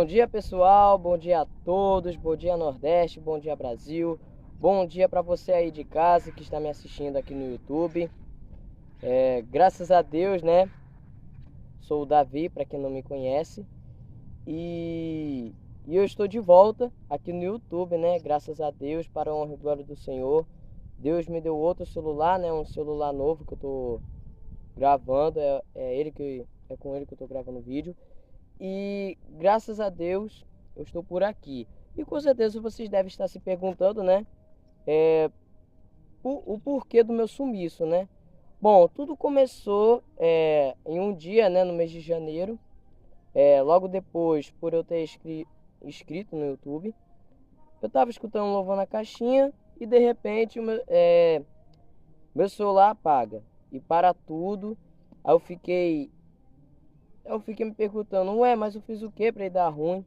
dia, pessoal, bom dia a todos, bom dia Nordeste, bom dia Brasil, bom dia para você aí de casa que está me assistindo aqui no YouTube. Graças a Deus, né? Sou o Davi, para quem não me conhece, e eu estou de volta aqui no YouTube, né? Graças a Deus, para a honra e glória do Senhor. Deus me deu outro celular, né? Um celular novo que eu tô gravando, é com ele que eu tô gravando o vídeo. E graças a Deus eu estou por aqui. E com certeza vocês devem estar se perguntando, né? O porquê do meu sumiço, né? Bom, tudo começou em um dia, né? No mês de janeiro. Logo depois, por eu ter inscrito no YouTube, eu estava escutando um louvor na caixinha e de repente meu celular apaga e para tudo. Aí eu fiquei me perguntando, ué, mas eu fiz o que para ele dar ruim?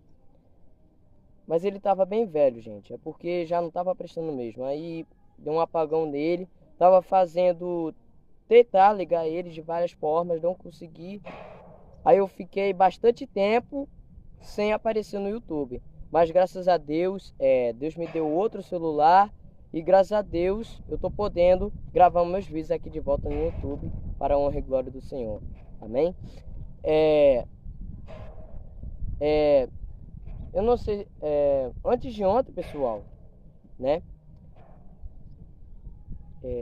Mas ele tava bem velho, gente. É porque já não tava prestando mesmo. Aí deu um apagão nele. Tava fazendo tentar ligar ele de várias formas, não consegui. Aí eu fiquei bastante tempo sem aparecer no YouTube. Mas graças a Deus, Deus me deu outro celular. E graças a Deus eu tô podendo gravar meus vídeos aqui de volta no YouTube para a honra e glória do Senhor. Amém? Eu não sei, antes de ontem, pessoal, né?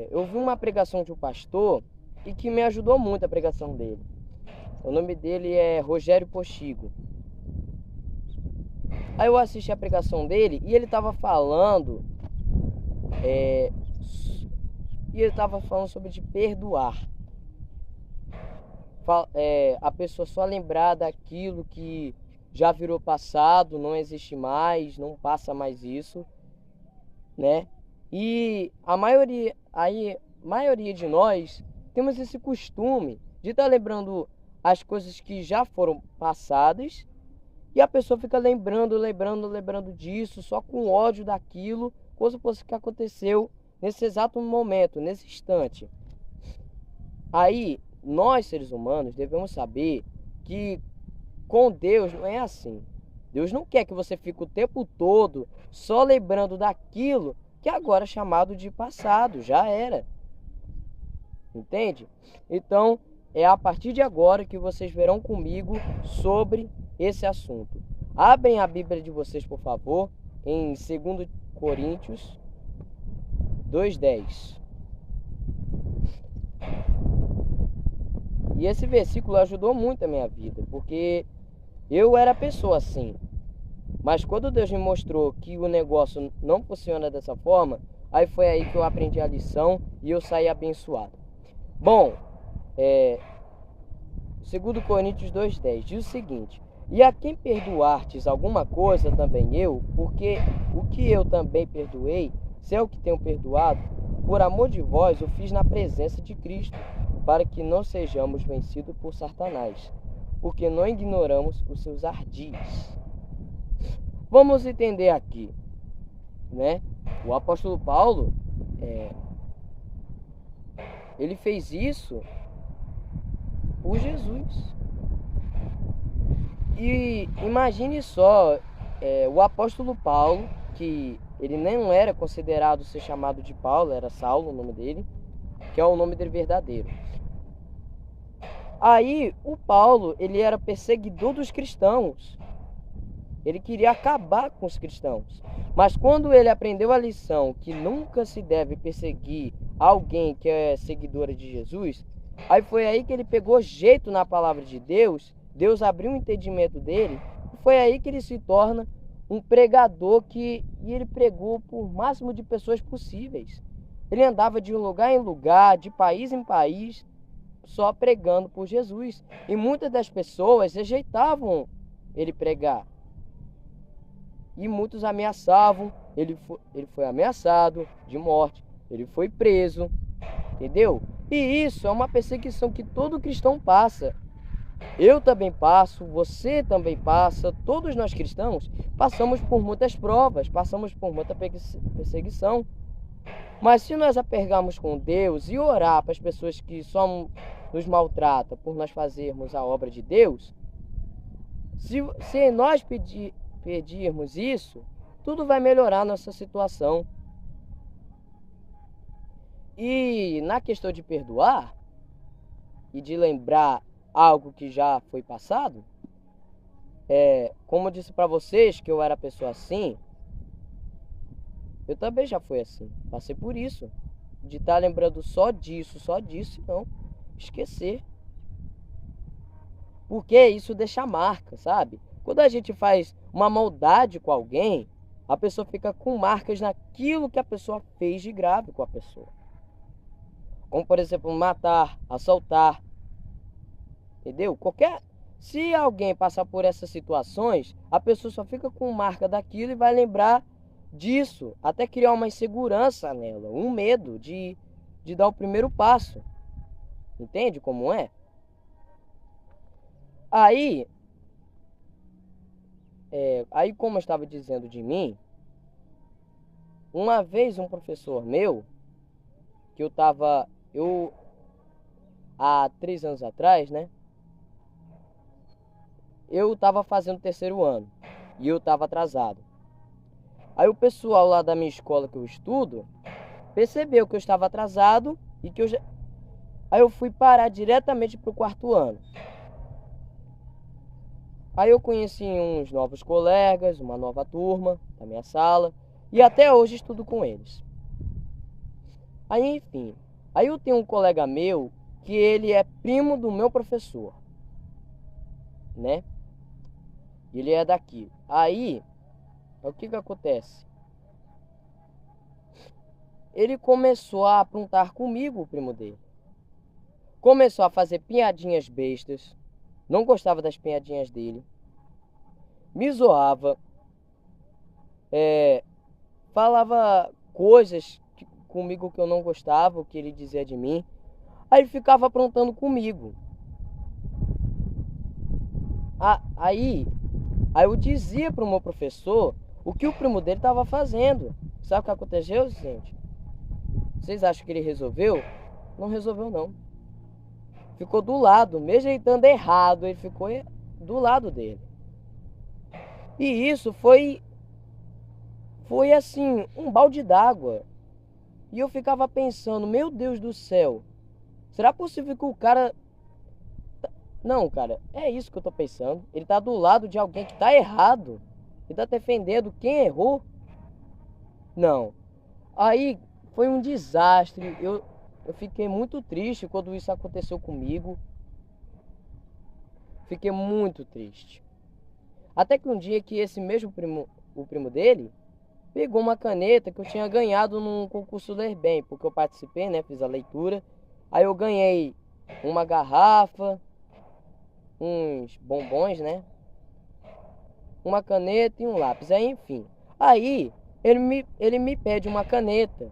Eu vi uma pregação de um pastor e que me ajudou muito a pregação dele. O nome dele é Rogério Postigo. Aí eu assisti a pregação dele e ele estava falando, sobre de perdoar. A pessoa só lembrar daquilo que já virou passado, não existe mais, não passa mais isso, né? E a maioria de nós temos esse costume de estar lembrando as coisas que já foram passadas e a pessoa fica lembrando disso, só com ódio daquilo, coisa que aconteceu nesse exato momento, nesse instante. Aí, nós seres humanos devemos saber que com Deus não é assim. Deus não quer que você fique o tempo todo só lembrando daquilo que agora é chamado de passado, já era. Entende? Então, é a partir de agora que vocês verão comigo sobre esse assunto. Abrem a Bíblia de vocês, por favor, em 2 Coríntios 2:10. E esse versículo ajudou muito a minha vida, porque eu era pessoa assim. Mas quando Deus me mostrou que o negócio não funciona dessa forma, aí foi aí que eu aprendi a lição e eu saí abençoado. Bom, 2 Coríntios 2:10 diz o seguinte: e a quem perdoartes alguma coisa, também eu, porque o que eu também perdoei, se é o que tenho perdoado, por amor de vós o fiz na presença de Cristo, para que não sejamos vencidos por Satanás, porque não ignoramos os seus ardis. Vamos entender aqui, né? O apóstolo Paulo, ele fez isso por Jesus. E imagine só, o apóstolo Paulo, que ele não era considerado ser chamado de Paulo, era Saulo o nome dele, que é o nome dele verdadeiro. Aí o Paulo, ele era perseguidor dos cristãos. Ele queria acabar com os cristãos. Mas quando ele aprendeu a lição que nunca se deve perseguir alguém que é seguidora de Jesus, aí foi aí que ele pegou jeito na palavra de Deus. Deus abriu o entendimento dele. E foi aí que ele se torna um pregador e ele pregou por o máximo de pessoas possíveis. Ele andava de lugar em lugar, de país em país, só pregando por Jesus. E muitas das pessoas rejeitavam ele pregar. E muitos ameaçavam. Ele foi ameaçado de morte. Ele foi preso. Entendeu? E isso é uma perseguição que todo cristão passa. Eu também passo, você também passa, todos nós cristãos passamos por muitas provas, passamos por muita perseguição. Mas se nós apegarmos com Deus e orar para as pessoas que só nos maltratam por nós fazermos a obra de Deus, Se nós pedirmos isso, tudo vai melhorar a nossa situação. E na questão de perdoar e de lembrar algo que já foi passado, como eu disse para vocês que eu era pessoa assim, eu também já fui assim. Passei por isso. De estar lembrando só disso, e não esquecer. Porque isso deixa marca, sabe? Quando a gente faz uma maldade com alguém, a pessoa fica com marcas naquilo que a pessoa fez de grave com a pessoa. Como, por exemplo, matar, assaltar. Entendeu? Se alguém passar por essas situações, a pessoa só fica com marca daquilo e vai lembrar disso, até criar uma insegurança nela, um medo de dar o primeiro passo. Entende como é? Aí como eu estava dizendo de mim, uma vez um professor meu, que há 3 anos atrás, né? Eu estava fazendo o 3º ano e eu estava atrasado. Aí o pessoal lá da minha escola que eu estudo percebeu que eu estava atrasado e que Aí eu fui parar diretamente para o 4º ano. Aí eu conheci uns novos colegas, uma nova turma da minha sala e até hoje estudo com eles. Aí enfim, aí eu tenho um colega meu que ele é primo do meu professor, né? Ele é daqui. Aí, o que acontece? Ele começou a aprontar comigo, o primo dele. Começou a fazer piadinhas bestas. Não gostava das piadinhas dele. Me zoava. Falava coisas comigo que eu não gostava, o que ele dizia de mim. Aí ele ficava aprontando comigo. Aí eu dizia pro meu professor o que o primo dele estava fazendo. Sabe o que aconteceu, gente? Vocês acham que ele resolveu? Não resolveu, não. Ficou do lado, mesmo ele estando errado, ele ficou do lado dele. E isso foi assim, um balde d'água. E eu ficava pensando, meu Deus do céu, será possível que o cara... Não, cara, é isso que eu tô pensando. Ele tá do lado de alguém que tá errado. Ele tá defendendo quem errou. Não. Aí foi um desastre. Eu fiquei muito triste quando isso aconteceu comigo. Fiquei muito triste. Até que um dia que esse mesmo primo, o primo dele, pegou uma caneta que eu tinha ganhado num concurso Ler Bem, porque eu participei, né? Fiz a leitura. Aí eu ganhei uma garrafa, uns bombons, né? Uma caneta e um lápis. Aí, enfim. Aí ele me pede uma caneta.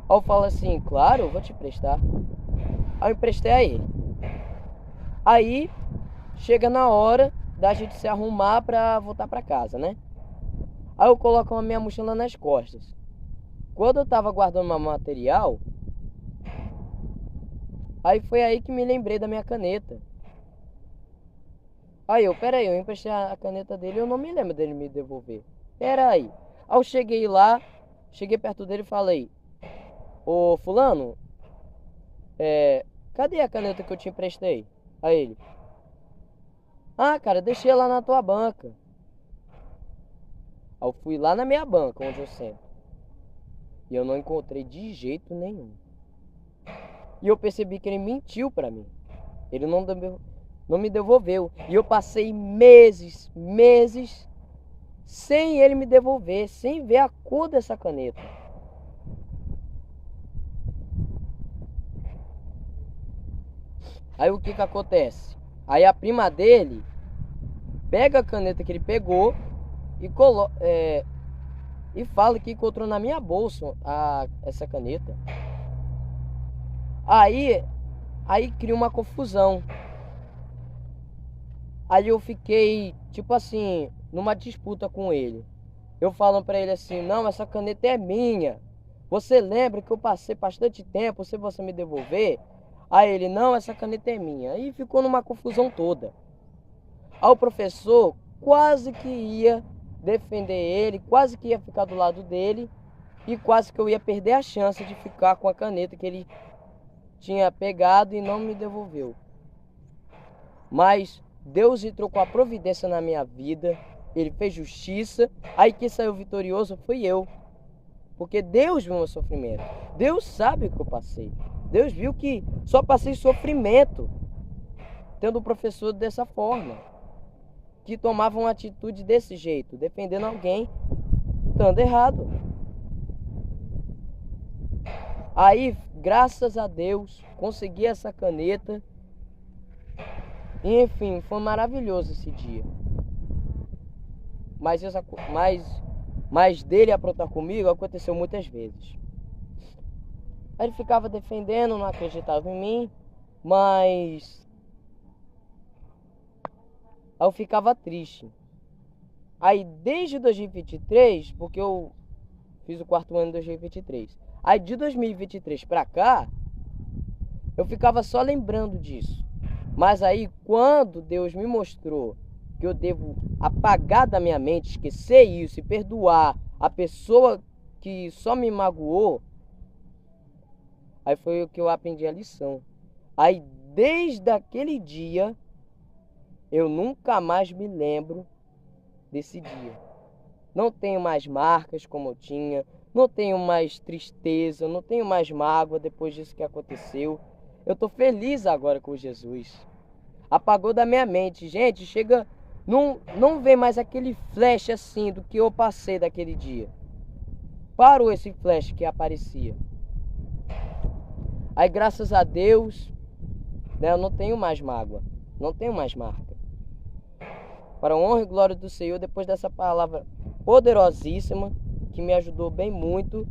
Aí eu falo assim, claro, eu vou te emprestar. Aí eu emprestei a ele. Aí chega na hora da gente se arrumar pra voltar pra casa, né? Aí eu coloco a minha mochila nas costas. Quando eu tava guardando meu material, aí foi aí que me lembrei da minha caneta. Aí peraí, eu emprestei a caneta dele e eu não me lembro dele me devolver. Peraí. Aí eu cheguei perto dele e falei, ô fulano, cadê a caneta que eu te emprestei? Aí ele, cara, deixei lá na tua banca. Aí eu fui lá na minha banca, onde eu sento. E eu não encontrei de jeito nenhum. E eu percebi que ele mentiu pra mim. Ele não me devolveu. E eu passei meses sem ele me devolver, sem ver a cor dessa caneta. Aí o que acontece? Aí a prima dele pega a caneta que ele pegou e fala que encontrou na minha bolsa essa caneta. Aí cria uma confusão. Aí eu fiquei, tipo assim, numa disputa com ele. Eu falando pra ele assim, não, essa caneta é minha. Você lembra que eu passei bastante tempo se você me devolver? Aí ele, não, essa caneta é minha. Aí ficou numa confusão toda. ao professor quase que ia defender ele, quase que ia ficar do lado dele e quase que eu ia perder a chance de ficar com a caneta que ele tinha pegado e não me devolveu. Mas Deus entrou com a providência na minha vida, Ele fez justiça, aí quem saiu vitorioso fui eu. Porque Deus viu meu sofrimento, Deus sabe o que eu passei, Deus viu que só passei sofrimento tendo um professor dessa forma, que tomava uma atitude desse jeito, defendendo alguém estando errado. Aí, graças a Deus, consegui essa caneta. E, enfim, foi maravilhoso esse dia. Mas dele aprontar comigo aconteceu muitas vezes. Aí ele ficava defendendo, não acreditava em mim, mas aí eu ficava triste. Aí desde 2023, porque eu fiz o quarto ano em 2023, aí de 2023 pra cá, eu ficava só lembrando disso. Mas aí quando Deus me mostrou que eu devo apagar da minha mente, esquecer isso e perdoar a pessoa que só me magoou, aí foi o que eu aprendi a lição. Aí desde aquele dia, eu nunca mais me lembro desse dia. Não tenho mais marcas como eu tinha, não tenho mais tristeza, não tenho mais mágoa depois disso que aconteceu. Eu tô feliz agora com Jesus. Apagou da minha mente. Gente, chega, não vem mais aquele flash assim do que eu passei daquele dia. Parou esse flash que aparecia. Aí graças a Deus, né, eu não tenho mais mágoa, não tenho mais marca. Para a honra e glória do Senhor, depois dessa palavra poderosíssima, que me ajudou bem muito,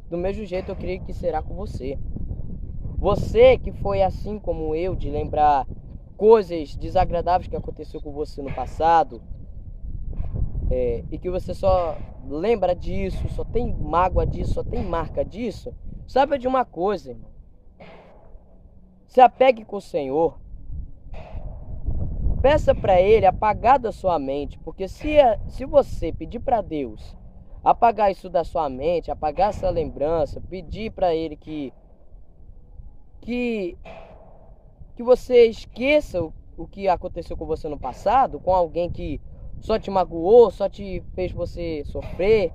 do mesmo jeito eu creio que será com você. Você que foi assim como eu, de lembrar coisas desagradáveis que aconteceu com você no passado, e que você só lembra disso, só tem mágoa disso, só tem marca disso, saiba de uma coisa, irmão. Se apegue com o Senhor. Peça para Ele apagar da sua mente, porque se você pedir para Deus apagar isso da sua mente, apagar essa lembrança, pedir para Ele que você esqueça o que aconteceu com você no passado, com alguém que só te magoou, só te fez você sofrer,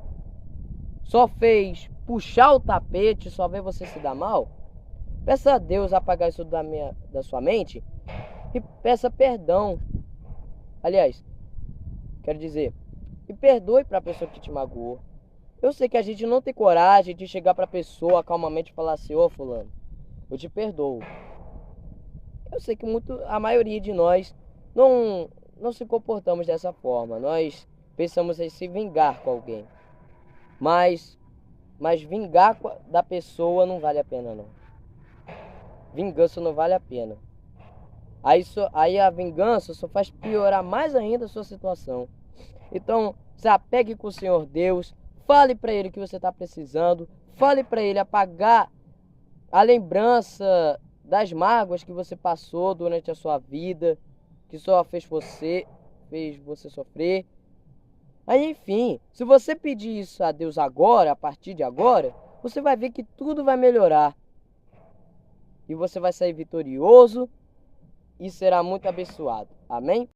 só fez puxar o tapete, só ver você se dar mal, peça a Deus apagar isso da sua mente e peça perdão. Aliás, quero dizer, e perdoe para a pessoa que te magoou. Eu sei que a gente não tem coragem de chegar para a pessoa calmamente e falar assim: ô fulano, eu te perdoo. Eu sei que a maioria de nós não se comportamos dessa forma. Nós pensamos em se vingar com alguém. Mas vingar da pessoa não vale a pena, não. Vingança não vale a pena. Aí a vingança só faz piorar mais ainda a sua situação. Então, se apegue com o Senhor Deus, fale para Ele o que você está precisando, fale para Ele apagar a lembrança das mágoas que você passou durante a sua vida, que só fez você sofrer. Aí, enfim, se você pedir isso a Deus agora, a partir de agora, você vai ver que tudo vai melhorar. E você vai sair vitorioso e será muito abençoado. Amém?